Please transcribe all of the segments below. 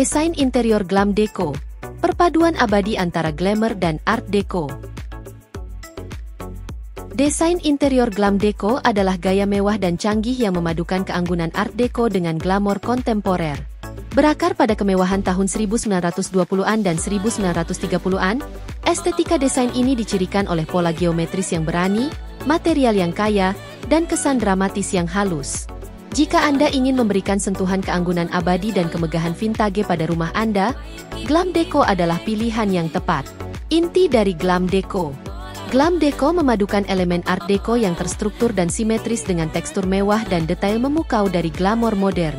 Desain interior Glam Deco, perpaduan abadi antara glamour dan Art Deco. Desain interior Glam Deco adalah gaya mewah dan canggih yang memadukan keanggunan Art Deco dengan glamor kontemporer. Berakar pada kemewahan tahun 1920-an dan 1930-an, estetika desain ini dicirikan oleh pola geometris yang berani, material yang kaya, dan kesan dramatis yang halus. Jika Anda ingin memberikan sentuhan keanggunan abadi dan kemegahan vintage pada rumah Anda, Glam Deco adalah pilihan yang tepat. Inti dari Glam Deco. Glam Deco memadukan elemen Art Deco yang terstruktur dan simetris dengan tekstur mewah dan detail memukau dari glamor modern.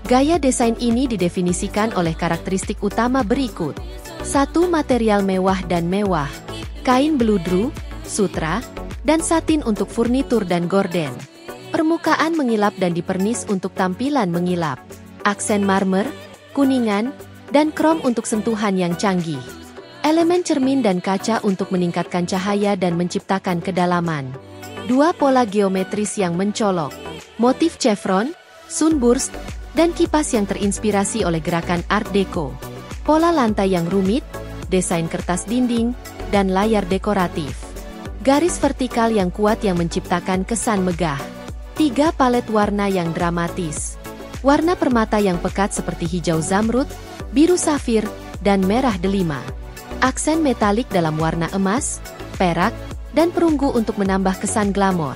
Gaya desain ini didefinisikan oleh karakteristik utama berikut. 1. Material mewah dan mewah. Kain beludru, sutra, dan satin untuk furnitur dan gorden. Permukaan mengilap dan dipernis untuk tampilan mengilap. Aksen marmer, kuningan, dan krom untuk sentuhan yang canggih. Elemen cermin dan kaca untuk meningkatkan cahaya dan menciptakan kedalaman. 2. Pola geometris yang mencolok. Motif chevron, sunburst, dan kipas yang terinspirasi oleh gerakan Art Deco. Pola lantai yang rumit, desain kertas dinding, dan layar dekoratif. Garis vertikal yang kuat yang menciptakan kesan megah. 3. Palet warna yang dramatis. Warna permata yang pekat seperti hijau zamrud, biru safir, dan merah delima. Aksen metalik dalam warna emas, perak, dan perunggu untuk menambah kesan glamor.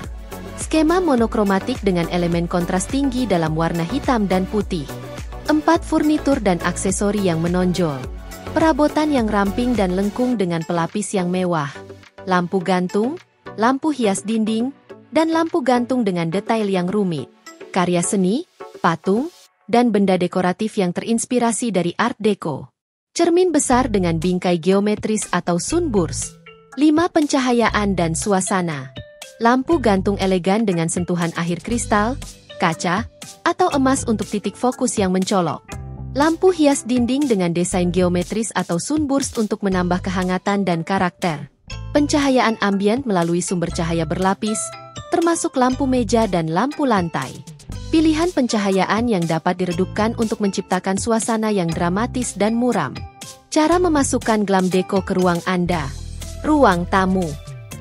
Skema monokromatik dengan elemen kontras tinggi dalam warna hitam dan putih. 4. Furnitur dan aksesori yang menonjol. Perabotan yang ramping dan lengkung dengan pelapis yang mewah. Lampu gantung, lampu hias dinding, dan lampu gantung dengan detail yang rumit. Karya seni, patung, dan benda dekoratif yang terinspirasi dari Art Deco. Cermin besar dengan bingkai geometris atau sunburst. 5. Pencahayaan dan suasana. Lampu gantung elegan dengan sentuhan akhir kristal, kaca, atau emas untuk titik fokus yang mencolok. Lampu hias dinding dengan desain geometris atau sunburst untuk menambah kehangatan dan karakter. Pencahayaan ambient melalui sumber cahaya berlapis, termasuk lampu meja dan lampu lantai. Pilihan pencahayaan yang dapat diredupkan untuk menciptakan suasana yang dramatis dan muram. Cara memasukkan Glam Deco ke ruang Anda. Ruang tamu.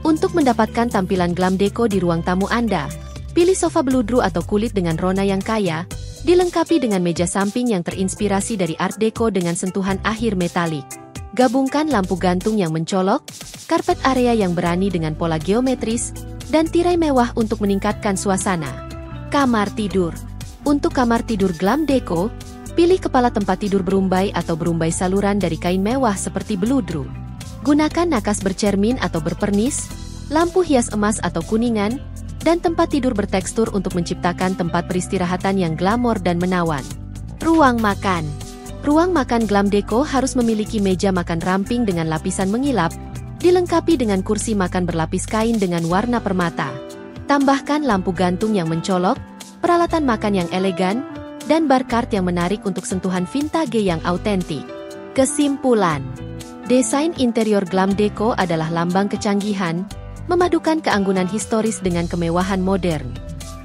Untuk mendapatkan tampilan Glam Deco di ruang tamu Anda, pilih sofa beludru atau kulit dengan rona yang kaya, dilengkapi dengan meja samping yang terinspirasi dari Art Deco dengan sentuhan akhir metalik. Gabungkan lampu gantung yang mencolok, karpet area yang berani dengan pola geometris, dan tirai mewah untuk meningkatkan suasana. Kamar tidur. Untuk kamar tidur Glam Deco, pilih kepala tempat tidur berumbai atau berumbai saluran dari kain mewah seperti beludru. Gunakan nakas bercermin atau berpernis, lampu hias emas atau kuningan, dan tempat tidur bertekstur untuk menciptakan tempat peristirahatan yang glamor dan menawan. Ruang makan. Ruang makan Glam Deco harus memiliki meja makan ramping dengan lapisan mengilap, dilengkapi dengan kursi makan berlapis kain dengan warna permata. Tambahkan lampu gantung yang mencolok, peralatan makan yang elegan, dan bar cart yang menarik untuk sentuhan vintage yang autentik. Kesimpulan, desain interior Glam Deco adalah lambang kecanggihan, memadukan keanggunan historis dengan kemewahan modern.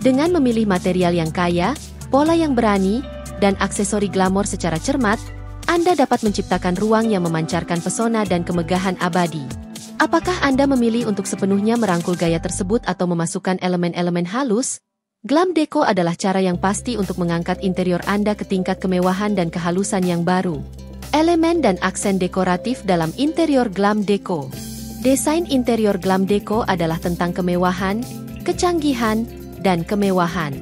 Dengan memilih material yang kaya, pola yang berani, dan aksesori glamor secara cermat, Anda dapat menciptakan ruang yang memancarkan pesona dan kemegahan abadi. Apakah Anda memilih untuk sepenuhnya merangkul gaya tersebut atau memasukkan elemen-elemen halus? Glam Deco adalah cara yang pasti untuk mengangkat interior Anda ke tingkat kemewahan dan kehalusan yang baru. Elemen dan aksen dekoratif dalam interior Glam Deco. Desain interior Glam Deco adalah tentang kemewahan, kecanggihan, dan kemewahan.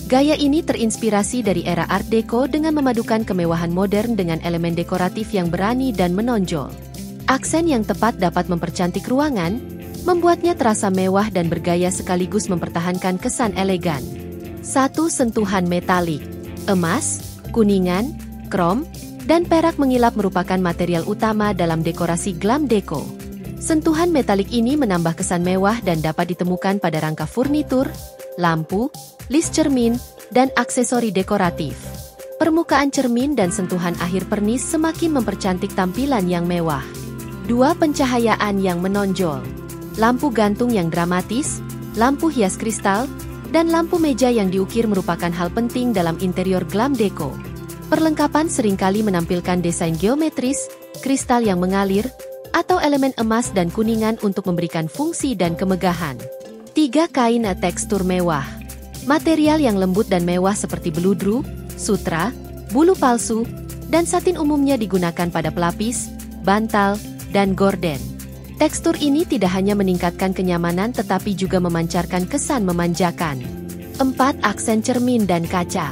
Gaya ini terinspirasi dari era Art Deco dengan memadukan kemewahan modern dengan elemen dekoratif yang berani dan menonjol. Aksen yang tepat dapat mempercantik ruangan, membuatnya terasa mewah dan bergaya sekaligus mempertahankan kesan elegan. 1. Sentuhan metalik. Emas, kuningan, krom, dan perak mengilap merupakan material utama dalam dekorasi Glam Deco. Sentuhan metalik ini menambah kesan mewah dan dapat ditemukan pada rangka furnitur, lampu, list cermin, dan aksesori dekoratif. Permukaan cermin dan sentuhan akhir pernis semakin mempercantik tampilan yang mewah. 2. Pencahayaan yang menonjol. Lampu gantung yang dramatis, lampu hias kristal, dan lampu meja yang diukir merupakan hal penting dalam interior Glam Deco. Perlengkapan seringkali menampilkan desain geometris, kristal yang mengalir, atau elemen emas dan kuningan untuk memberikan fungsi dan kemegahan. 3. Kain tekstur mewah. Material yang lembut dan mewah seperti beludru, sutra, bulu palsu, dan satin umumnya digunakan pada pelapis, bantal, dan gorden. Tekstur ini tidak hanya meningkatkan kenyamanan tetapi juga memancarkan kesan memanjakan. 4. Aksen cermin dan kaca.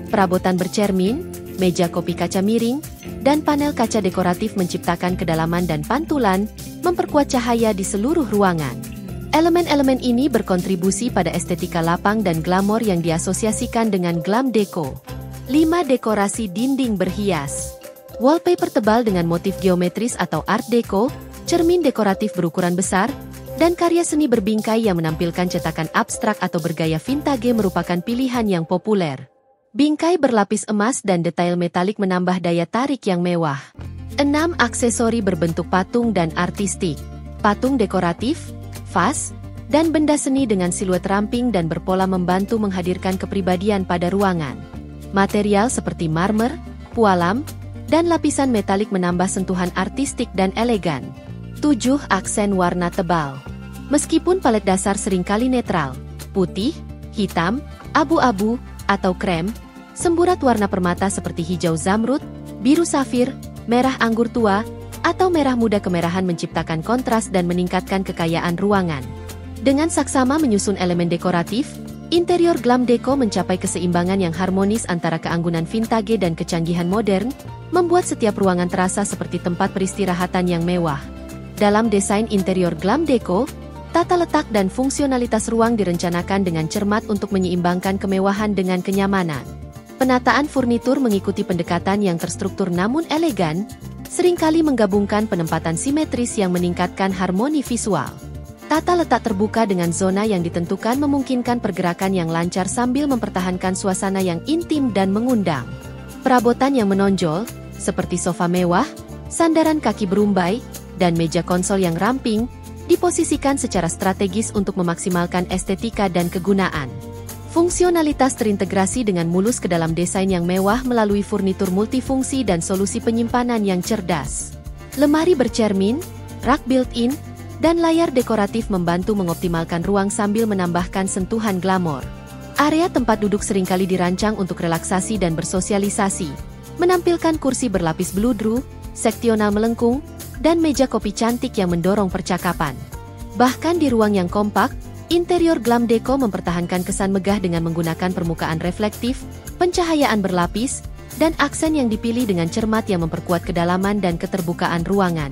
Perabotan bercermin, meja kopi kaca miring, dan panel kaca dekoratif menciptakan kedalaman dan pantulan, memperkuat cahaya di seluruh ruangan. Elemen-elemen ini berkontribusi pada estetika lapang dan glamor yang diasosiasikan dengan glam deco. 5. Dekorasi dinding berhias. Wallpaper tebal dengan motif geometris atau art deco, cermin dekoratif berukuran besar, dan karya seni berbingkai yang menampilkan cetakan abstrak atau bergaya vintage merupakan pilihan yang populer. Bingkai berlapis emas dan detail metalik menambah daya tarik yang mewah. 6. Aksesori berbentuk patung dan artistik. Patung dekoratif, vas, dan benda seni dengan siluet ramping dan berpola membantu menghadirkan kepribadian pada ruangan. Material seperti marmer, pualam, dan lapisan metalik menambah sentuhan artistik dan elegan. 7. Aksen warna tebal. Meskipun palet dasar seringkali netral, putih, hitam, abu-abu, atau krem, semburat warna permata seperti hijau zamrud, biru safir, merah anggur tua, atau merah muda kemerahan menciptakan kontras dan meningkatkan kekayaan ruangan. Dengan saksama menyusun elemen dekoratif, interior glam deco mencapai keseimbangan yang harmonis antara keanggunan vintage dan kecanggihan modern, membuat setiap ruangan terasa seperti tempat peristirahatan yang mewah. Dalam desain interior glam deco, tata letak dan fungsionalitas ruang direncanakan dengan cermat untuk menyeimbangkan kemewahan dengan kenyamanan. Penataan furnitur mengikuti pendekatan yang terstruktur namun elegan, seringkali menggabungkan penempatan simetris yang meningkatkan harmoni visual. Tata letak terbuka dengan zona yang ditentukan memungkinkan pergerakan yang lancar sambil mempertahankan suasana yang intim dan mengundang. Perabotan yang menonjol, seperti sofa mewah, sandaran kaki berumbai, dan meja konsol yang ramping, diposisikan secara strategis untuk memaksimalkan estetika dan kegunaan. Fungsionalitas terintegrasi dengan mulus ke dalam desain yang mewah melalui furnitur multifungsi dan solusi penyimpanan yang cerdas. Lemari bercermin, rak built-in, dan layar dekoratif membantu mengoptimalkan ruang sambil menambahkan sentuhan glamor. Area tempat duduk seringkali dirancang untuk relaksasi dan bersosialisasi, menampilkan kursi berlapis beludru, seksional melengkung, dan meja kopi cantik yang mendorong percakapan. Bahkan di ruang yang kompak, interior glam deco mempertahankan kesan megah dengan menggunakan permukaan reflektif, pencahayaan berlapis, dan aksen yang dipilih dengan cermat yang memperkuat kedalaman dan keterbukaan ruangan.